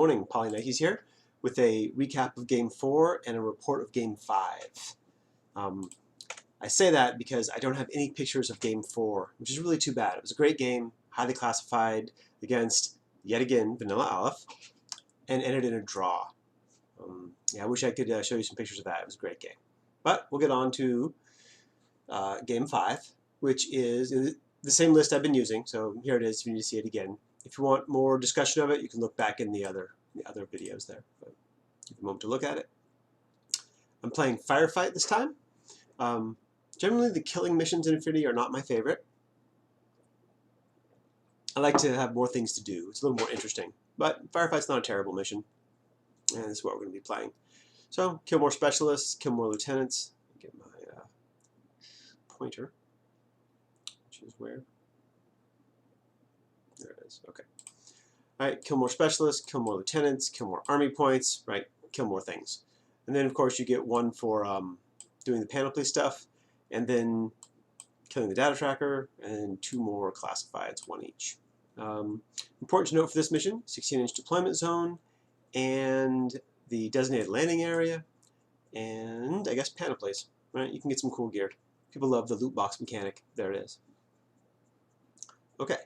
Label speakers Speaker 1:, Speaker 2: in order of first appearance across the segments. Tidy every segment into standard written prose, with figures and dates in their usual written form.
Speaker 1: Morning, Polynikes here with a recap of Game 4 and a report of Game 5. I say that because I don't have any pictures of Game 4, which is really too bad. It was a great game, highly classified, against, yet again, Vanilla Aleph, and ended in a draw. Yeah, I wish I could show you some pictures of that. It was a great game. But we'll get on to Game 5, which is the same list I've been using, so here it is if you need to see it again. If you want more discussion of it, you can look back in the other videos there. But give a moment to look at it. I'm playing Firefight this time. Generally, the killing missions in Infinity are not my favorite. I like to have more things to do. It's a little more interesting. But Firefight's not a terrible mission. And this is what we're going to be playing. So, kill more specialists, kill more lieutenants. Get my pointer, which is where? There it is. Okay. All right, kill more specialists, kill more lieutenants, kill more army points, right? Kill more things. And then, of course, you get one for doing the panoply stuff, and then killing the data tracker, and 2 more classifieds, 1 each. Important to note for this mission, 16-inch deployment zone, and the designated landing area, and I guess panoplies, right? You can get some cool gear. People love the loot box mechanic. There it is. Okay.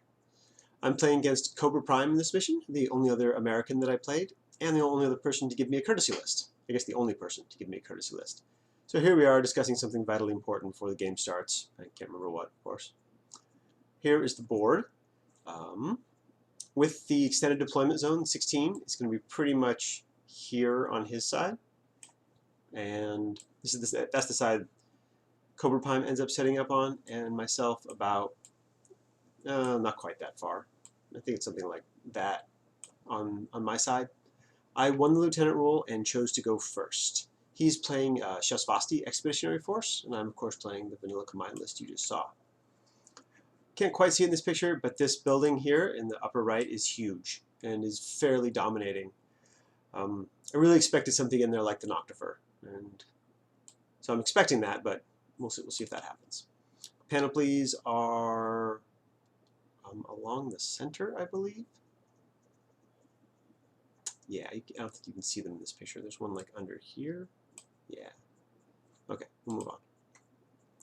Speaker 1: I'm playing against Cobra Prime in this mission, the only other American that I played, and the only other person to give me a courtesy list. I guess the only person to give me a courtesy list. So here we are discussing something vitally important before the game starts. I can't remember what, of course. Here is the board. With the extended deployment zone, 16, it's going to be pretty much here on his side. And that's the side Cobra Prime ends up setting up on, and myself about, not quite that far. I think it's something like that on my side. I won the lieutenant role and chose to go first. He's playing Shavastii Expeditionary Force, and I'm of course playing the vanilla combined list you just saw. Can't quite see it in this picture, but this building here in the upper right is huge and is fairly dominating. I really expected something in there like the Noctifer, and so I'm expecting that, but we'll see if that happens. Panoplies are along the center, I believe. Yeah, I don't think you can see them in this picture. There's one like under here. Yeah. Okay, we'll move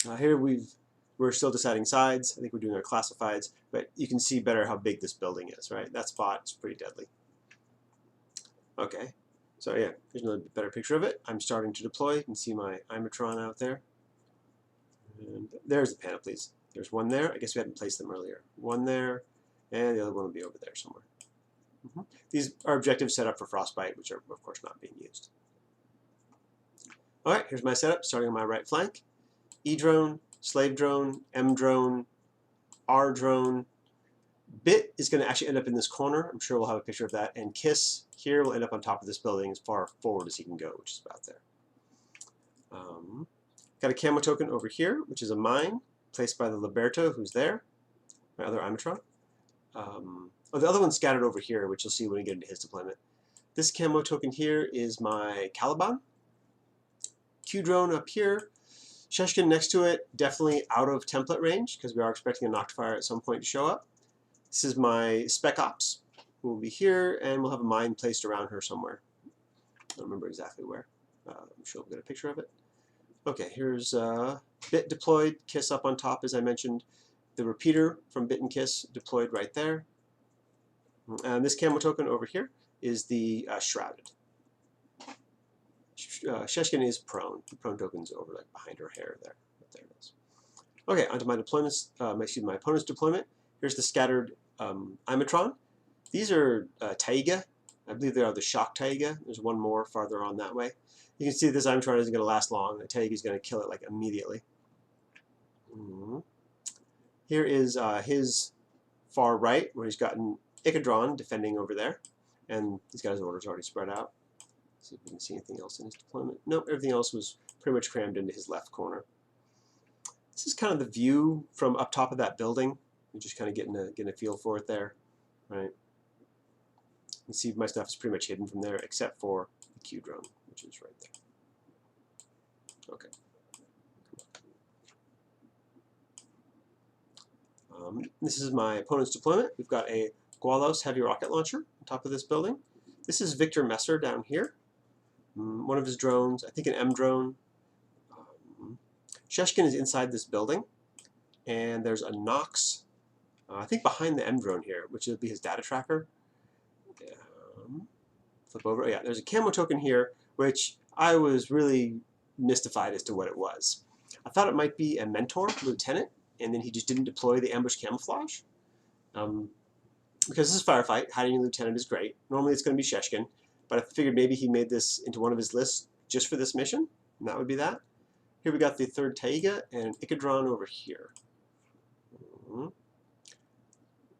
Speaker 1: on. Here we're still deciding sides. I think we're doing our classifieds, but you can see better how big this building is, right? That spot is pretty deadly. Okay, so yeah, here's another better picture of it. I'm starting to deploy. You can see my Imatron out there. And there's the panoplies. There's one there. I guess we hadn't placed them earlier. One there, and the other one will be over there somewhere. These are objectives set up for Frostbite, which are, of course, not being used. All right, here's my setup, starting on my right flank. E-drone, slave drone, M drone, R drone. Bit is going to actually end up in this corner. I'm sure we'll have a picture of that. And Kiss here will end up on top of this building as far forward as he can go, which is about there. Got a camo token over here, which is a mine, placed by the Liberto, who's there, my other Imatron. Oh, the other one's scattered over here, which you'll see when we get into his deployment. This camo token here is my Caliban. Q-drone up here. Sheshkin next to it, definitely out of template range, because we are expecting a Noctifier at some point to show up. This is my Spec Ops, who will be here, and we'll have a mine placed around her somewhere. I don't remember exactly where. I'm sure we'll get a picture of it. Okay, here's Bit deployed, Kiss up on top, as I mentioned. The repeater from Bit and Kiss deployed right there. And this camo token over here is the Shrouded. Sheshkin is prone. The prone token's over like behind her hair there. But there it is. Okay, onto my deployments. My opponent's deployment. Here's the scattered Imatron. These are Taiga. I believe they are the Shock Taiga. There's one more farther on that way. You can see this Imatron isn't going to last long. The Taiga is going to kill it like immediately. Here is his far right, where he's gotten Icadron defending over there, and he's got his orders already spread out. See if we can see anything else in his deployment. Nope, everything else was pretty much crammed into his left corner. This is kind of the view from up top of that building. You're just kind of getting a feel for it there, right? You can see my stuff is pretty much hidden from there, except for the Q drone, which is right there. Okay. This is my opponent's deployment. We've got a Gualos heavy rocket launcher on top of this building. This is Victor Messer down here. One of his drones, I think an M drone. Sheshkin is inside this building, and there's a Nox, I think behind the M drone here, which will be his data tracker. Flip over. Oh, yeah, there's a camo token here, which I was really mystified as to what it was. I thought it might be a mentor lieutenant, and then he just didn't deploy the ambush camouflage. Because this is Firefight, hiding a lieutenant is great. Normally it's going to be Sheshkin, but I figured maybe he made this into one of his lists just for this mission, and that would be that. Here we got the third Taiga and an Icadron over here.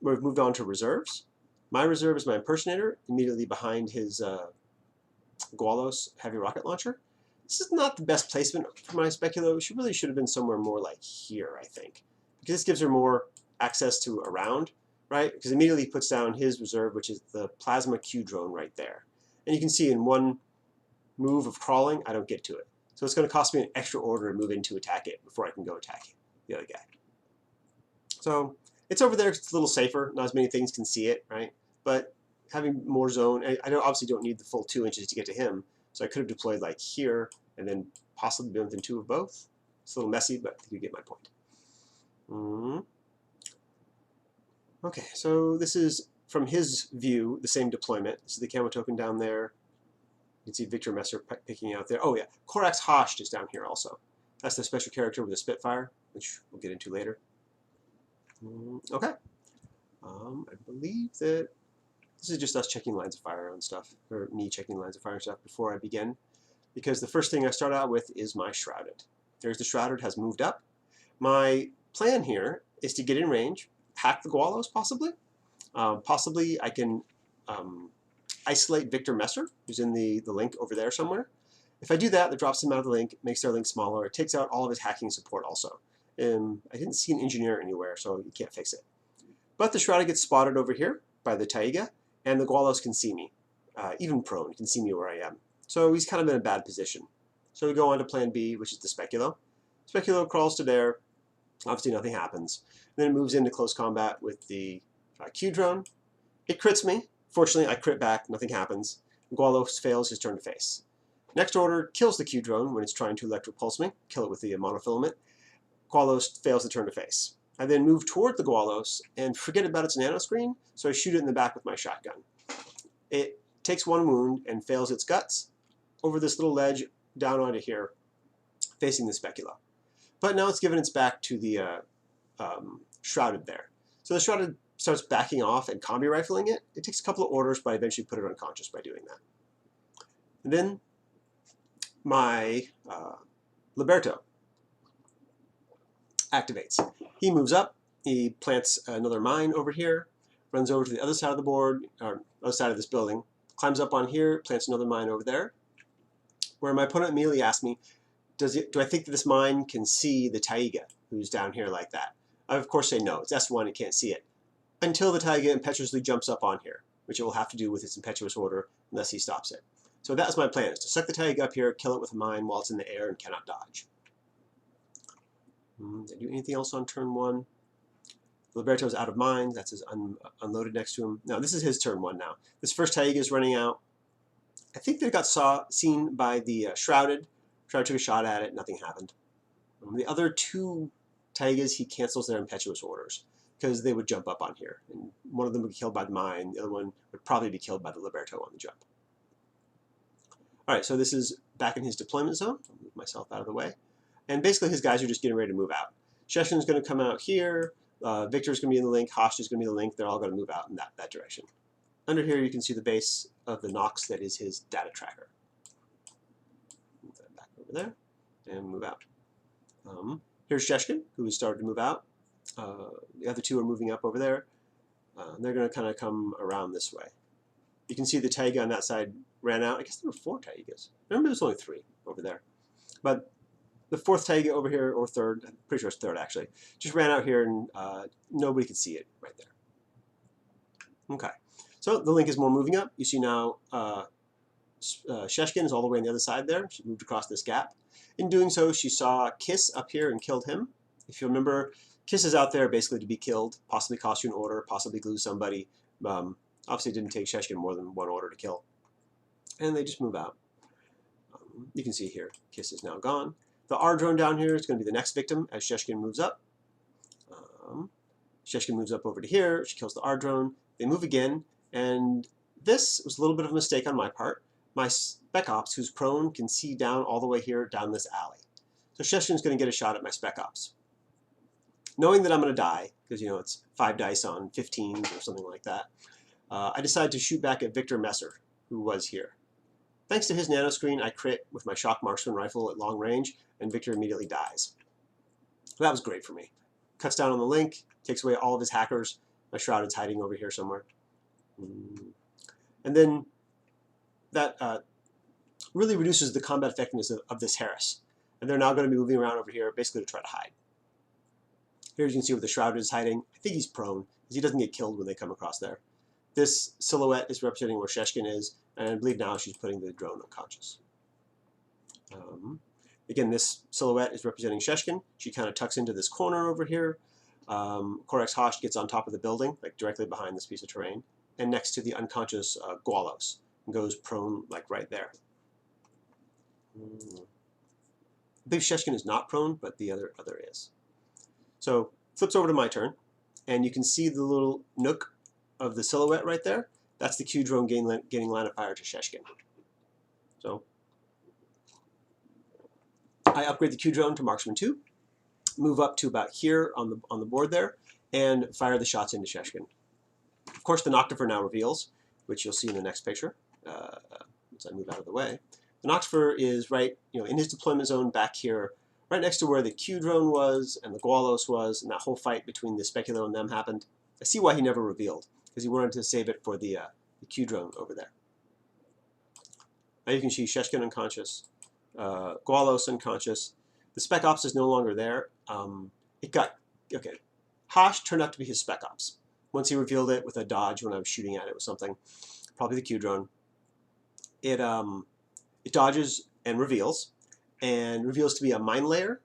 Speaker 1: We've moved on to reserves. My reserve is my impersonator, immediately behind his Gualos heavy rocket launcher. This is not the best placement for my Speculo. She really should have been somewhere more like here, I think. Because this gives her more access to around, right? Because immediately he puts down his reserve, which is the Plasma Q drone right there. And you can see in one move of crawling, I don't get to it. So it's going to cost me an extra order to move in to attack it before I can go attack the other guy. So it's over there, it's a little safer. Not as many things can see it, right? But having more zone, I obviously don't need the full 2 inches to get to him. So I could have deployed like here and then possibly been within 2 of both. It's a little messy, but I think you get my point. Okay, so this is from his view, the same deployment. This is the camo token down there. You can see Victor Messer picking out there. Oh yeah, Korax Hosht is down here also. That's the special character with the Spitfire, which we'll get into later. Okay. I believe that this is just us checking lines of fire on stuff, or me checking lines of fire and stuff before I begin, because the first thing I start out with is my Shrouded. There's the Shrouded has moved up. My plan here is to get in range, hack the Gualos possibly. Possibly I can isolate Victor Messer, who's in the link over there somewhere. If I do that, that drops him out of the link, makes their link smaller. It takes out all of his hacking support also. I didn't see an engineer anywhere, so you can't fix it. But the Shrouded gets spotted over here by the Taiga, and the Gualos can see me. Even prone can see me where I am. So he's kind of in a bad position. So we go on to plan B, which is the Speculo. Speculo crawls to there. Obviously nothing happens. And then it moves into close combat with the Q drone. It crits me. Fortunately, I crit back. Nothing happens. Gualos fails his turn to face. Next order kills the Q drone when it's trying to electric pulse me. Kill it with the monofilament. Gualos fails the turn to face. I then move toward the Gualos and forget about its nanoscreen, so I shoot it in the back with my shotgun. It takes 1 wound and fails its guts over this little ledge down onto here, facing the Speculo. But now it's given its back to the Shrouded there. So the Shrouded starts backing off and combi rifling it. It takes a couple of orders, but I eventually put it unconscious by doing that. And then my Liberto activates. He moves up, he plants another mine over here, runs over to the other side of the board, or other side of this building, climbs up on here, plants another mine over there, where my opponent immediately asks me, do I think that this mine can see the Taiga, who's down here like that? I of course say no, it's S1, it can't see it. Until the Taiga impetuously jumps up on here, which it will have to do with its impetuous order unless he stops it. So that's my plan, is to suck the Taiga up here, kill it with a mine while it's in the air and cannot dodge. Did I do anything else on turn 1? Liberto's out of mines. That's his unloaded next to him. Now, this is his turn 1 now. This first Taiga is running out. I think that it got seen by the Shrouded. Shrouded took a shot at it. Nothing happened. The other 2 Taigas, he cancels their impetuous orders because they would jump up on here. And one of them would be killed by the mine. The other one would probably be killed by the Liberto on the jump. All right, so this is back in his deployment zone. I'll move myself out of the way. And basically his guys are just getting ready to move out. Sheshin's going to come out here. Victor's going to be in the link. Hosht is going to be in the link. They're all going to move out in that direction. Under here you can see the base of the Nox that is his data tracker. Move that back over there and move out. Here's Sheshkin, who has started to move out. The other 2 are moving up over there. They're going to kind of come around this way. You can see the Taiga on that side ran out. I guess there were 4 Taigas. Remember, there's only 3 over there. But the 4th Taiga over here, or 3rd, I'm pretty sure it's 3rd actually, just ran out here and nobody could see it right there. Okay, so the link is more moving up. You see now Sheshkin is all the way on the other side there. She moved across this gap. In doing so, she saw Kiss up here and killed him. If you remember, Kiss is out there basically to be killed, possibly cost you an order, possibly glue somebody. Obviously it didn't take Sheshkin more than 1 order to kill. and they just move out. You can see here, Kiss is now gone. The R drone down here is going to be the next victim as Sheshkin moves up. Sheshkin moves up over to here. She kills the R drone. They move again, and this was a little bit of a mistake on my part. My Spec Ops, who's prone, can see down all the way here down this alley. So Sheshkin's going to get a shot at my Spec Ops. Knowing that I'm going to die, because you know it's 5 dice on 15s or something like that, I decide to shoot back at Victor Messer, who was here. Thanks to his nanoscreen, I crit with my shock marksman rifle at long range, and Victor immediately dies. So that was great for me. Cuts down on the link, takes away all of his hackers. My Shrouded's hiding over here somewhere. And then that really reduces the combat effectiveness of this Harris. And they're now going to be moving around over here basically to try to hide. Here you can see where the Shrouded is hiding. I think he's prone, because he doesn't get killed when they come across there. This silhouette is representing where Sheshkin is, and I believe now she's putting the drone unconscious. Again, this silhouette is representing Sheshkin. She kind of tucks into this corner over here. Korax Hosh gets on top of the building, like directly behind this piece of terrain, and next to the unconscious Gwalos, and goes prone, like right there. I believe Sheshkin is not prone, but the other is. So flips over to my turn, and you can see the little nook of the silhouette right there. That's the Q drone getting line of fire to Sheshkin. So I upgrade the Q drone to Marksman 2, move up to about here on the board there, and fire the shots into Sheshkin. Of course, the Noctifer now reveals, which you'll see in the next picture as I move out of the way. The Noctifer is right, in his deployment zone back here, right next to where the Q drone was and the Gwalos was, and that whole fight between the Speculo and them happened. I see why he never revealed, because he wanted to save it for the Q drone over there. Now you can see Sheshkin unconscious, Gwalos unconscious. The Spec Ops is no longer there. Hosh turned out to be his Spec Ops. Once he revealed it with a dodge when I was shooting at it with something, probably the Q drone. It dodges and reveals to be a mine layer,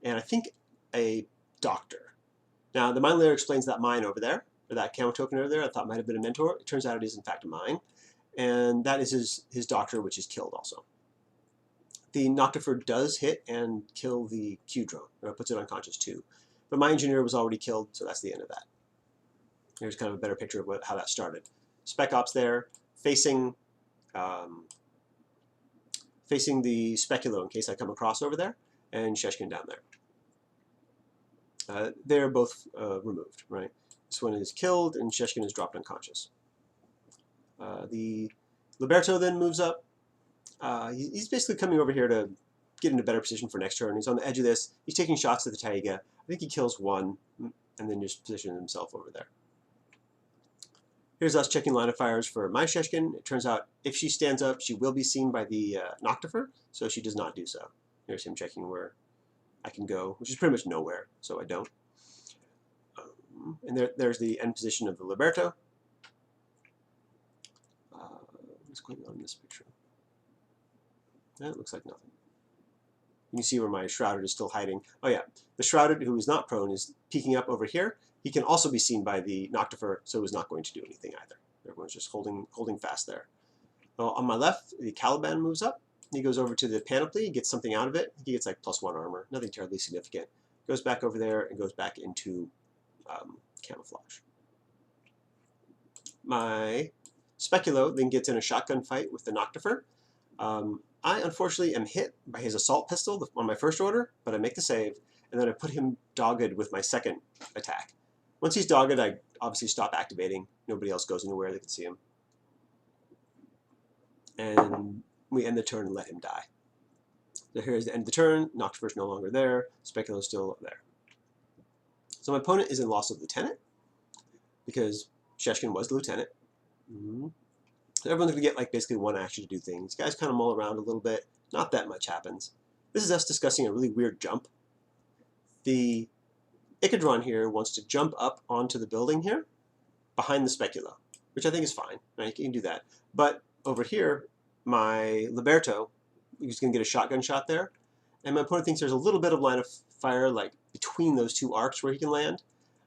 Speaker 1: and I think a doctor. Now the mine layer explains that mine over there, or that camo token over there. I thought might have been a mentor. It turns out it is in fact a mine, and that is his doctor, which is killed also. The Noctifer does hit and kill the Q drone, or puts it unconscious too. But my engineer was already killed, so that's the end of that. Here's kind of a better picture of how that started. Spec Ops there, facing the Speculo in case I come across over there, and Sheshkin down there. They're both removed, right? This one is killed, and Sheshkin is dropped unconscious. The Liberto then moves up. He's basically coming over here to get into better position for next turn. He's on the edge of this. He's taking shots at the Taiga. I think he kills one, and then just positions himself over there. Here's us checking line of fires for my Sheshkin. It turns out if she stands up, she will be seen by the Noctifer, so she does not do so. Here's him checking where I can go, which is pretty much nowhere, so I don't. And there's the end position of the Liberto. What's going on in this picture? It looks like nothing. You can see where my Shrouded is still hiding. Oh yeah, the Shrouded, who is not prone, is peeking up over here. He can also be seen by the Noctifer, so is not going to do anything either. Everyone's just holding fast there. Well, on my left, the Caliban moves up. He goes over to the Panoply, gets something out of it. He gets like +1 armor, nothing terribly significant. Goes back over there and goes back into camouflage. My Speculo then gets in a shotgun fight with the Noctifer. I unfortunately am hit by his assault pistol on my first order, but I make the save, and then I put him dogged with my second attack. Once he's dogged, I obviously stop activating. Nobody else goes anywhere. They can see him. And we end the turn and let him die. So here's the end of the turn. Noctifer's no longer there. Speculo's still there. So my opponent is in loss of lieutenant, because Sheshkin was the lieutenant. So everyone's going to get like basically one action to do things. Guys kind of mull around a little bit. Not that much happens. This is us discussing a really weird jump. The Icadron here wants to jump up onto the building here behind the Speculo, which I think is fine. Right? You can do that. But over here, my Liberto, he's going to get a shotgun shot there. And my opponent thinks there's a little bit of line of fire like between those two arcs where he can land.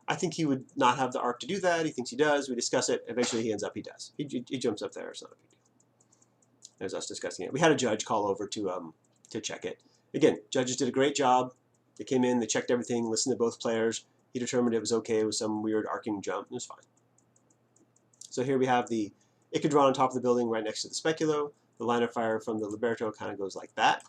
Speaker 1: I think he would not have the arc to do that. He thinks he does. We discuss it. Eventually he ends up he does. He jumps up there. It's not a big deal. There's us discussing it. We had a judge call over to check it. Again, judges did a great job. They came in, they checked everything, listened to both players. He determined it was okay with some weird arcing jump. It was fine. So here we have the Ichthydron on top of the building right next to the Speculo. The line of fire from the Liberto kind of goes like that,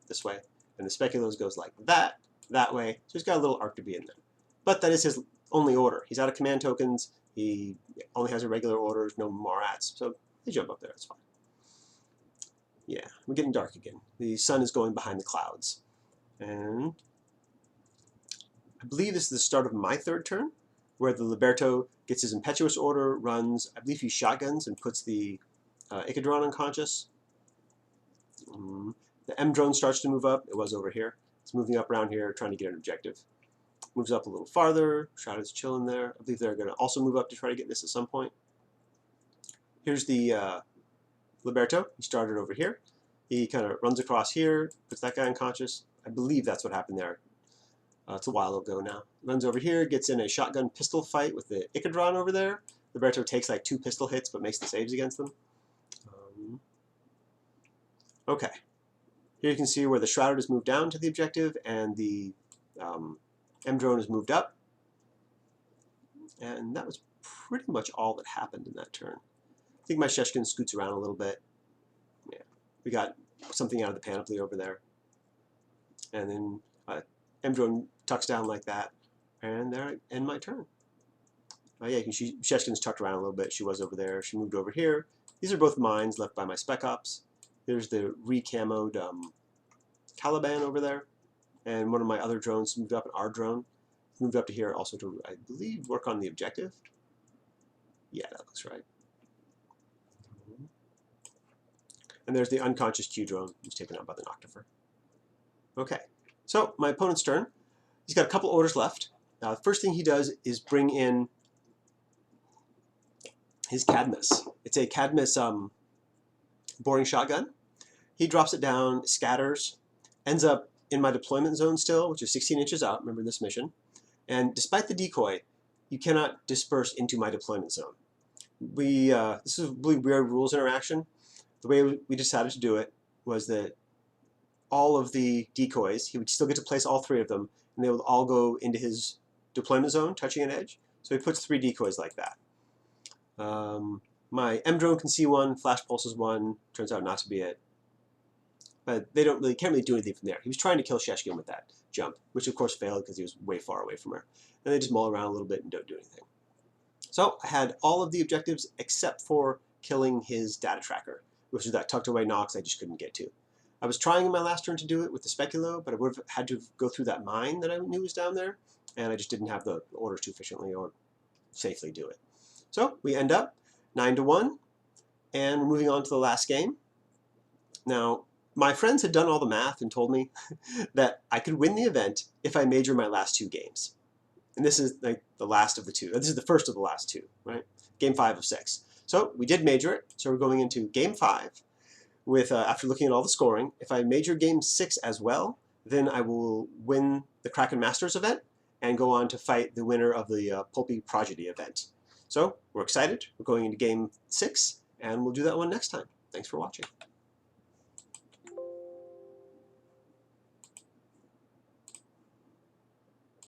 Speaker 1: this way. And the Speculo's goes like that way. So he's got a little arc to be in there. But that is his only order. He's out of command tokens. He only has irregular orders, no Marats. So they jump up there, it's fine. Yeah, we're getting dark again. The sun is going behind the clouds. And I believe this is the start of my third turn, where the Liberto gets his impetuous order, runs, I believe he shotguns and puts the Ichthydron unconscious. The M drone starts to move up. It was over here. It's moving up around here, trying to get an objective. Moves up a little farther. Shroud is chilling there. I believe they're going to also move up to try to get this at some point. Here's the Liberto. He started over here. He kind of runs across here, puts that guy unconscious. I believe that's what happened there. It's a while ago now. Runs over here, gets in a shotgun pistol fight with the Ichthydron over there. Liberto takes like 2 pistol hits, but makes the saves against them. Okay. Here you can see where the Shrouded has moved down to the objective, and the M-Drone has moved up. And that was pretty much all that happened in that turn. I think my Sheshkin scoots around a little bit. Yeah, we got something out of the panoply over there. And then M-Drone tucks down like that. And there I end my turn. Yeah, Sheshkin's tucked around a little bit. She was over there. She moved over here. These are both mines left by my Spec Ops. There's the re-camoed Caliban over there. And one of my other drones moved up, an R drone. Moved up to here also to, I believe, work on the objective. Yeah, that looks right. And there's the unconscious Q drone who's taken out by the Noctifer. Okay, so my opponent's turn. He's got a couple orders left. The first thing he does is bring in his Cadmus. It's a Cadmus boring shotgun. He drops it down, scatters, ends up in my deployment zone still, which is 16 inches out, remember this mission. And despite the decoy, you cannot disperse into my deployment zone. This is a really weird rules interaction. The way we decided to do it was that all of the decoys, he would still get to place all 3 of them, and they would all go into his deployment zone, touching an edge. So he puts 3 decoys like that. My M drone can see one, flash pulses one, turns out not to be it. But they can't really do anything from there. He was trying to kill Sheshkin with that jump, which of course failed because he was way far away from her. And they just mull around a little bit and don't do anything. So I had all of the objectives except for killing his data tracker, which is that tucked away Nox I just couldn't get to. I was trying in my last turn to do it with the Speculo, but I would have had to go through that mine that I knew was down there, and I just didn't have the orders too efficiently or safely do it. So we end up 9-1, and we're moving on to the last game. Now, my friends had done all the math and told me that I could win the event if I major my last 2 games. And this is like the last of the 2. This is the first of the last 2, right? Game 5 of 6. So we did major it. So we're going into Game 5 with, after looking at all the scoring. If I major Game 6 as well, then I will win the Kraken Masters event and go on to fight the winner of the Pulpy Prodigy event. So we're excited. We're going into Game 6, and we'll do that one next time. Thanks for watching.